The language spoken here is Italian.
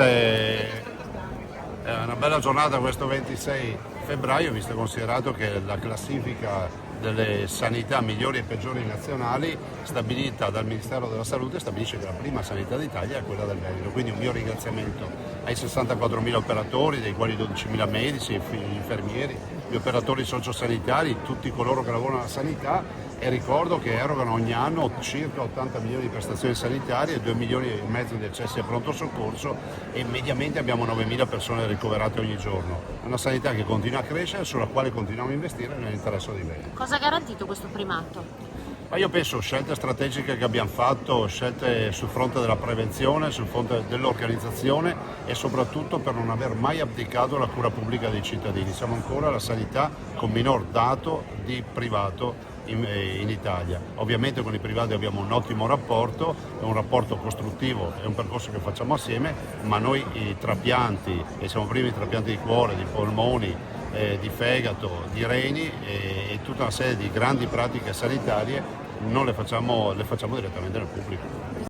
È una bella giornata questo 26 febbraio, visto e considerato che la classifica delle sanità migliori e peggiori nazionali stabilita dal Ministero della Salute stabilisce che la prima sanità d'Italia è quella del Veneto. Quindi un mio ringraziamento ai 64.000 operatori, dei quali 12.000 medici, infermieri, gli operatori sociosanitari, tutti coloro che lavorano nella sanità, e ricordo che erogano ogni anno circa 80 milioni di prestazioni sanitarie, 2 milioni e mezzo di accessi a pronto soccorso e mediamente abbiamo 9.000 persone ricoverate ogni giorno. È una sanità che continua a crescere, sulla quale continuiamo a investire nell'interesse dei bene. Cosa ha garantito questo primato? Ma io penso scelte strategiche che abbiamo fatto, scelte sul fronte della prevenzione, sul fronte dell'organizzazione e soprattutto per non aver mai abdicato la cura pubblica dei cittadini. Siamo ancora la sanità con minor dato di privato in Italia. Ovviamente con i privati abbiamo un ottimo rapporto, è un rapporto costruttivo, è un percorso che facciamo assieme, ma noi i trapianti, e siamo primi i trapianti di cuore, di polmoni, di fegato, di reni e tutta una serie di grandi pratiche sanitarie non le facciamo direttamente nel pubblico.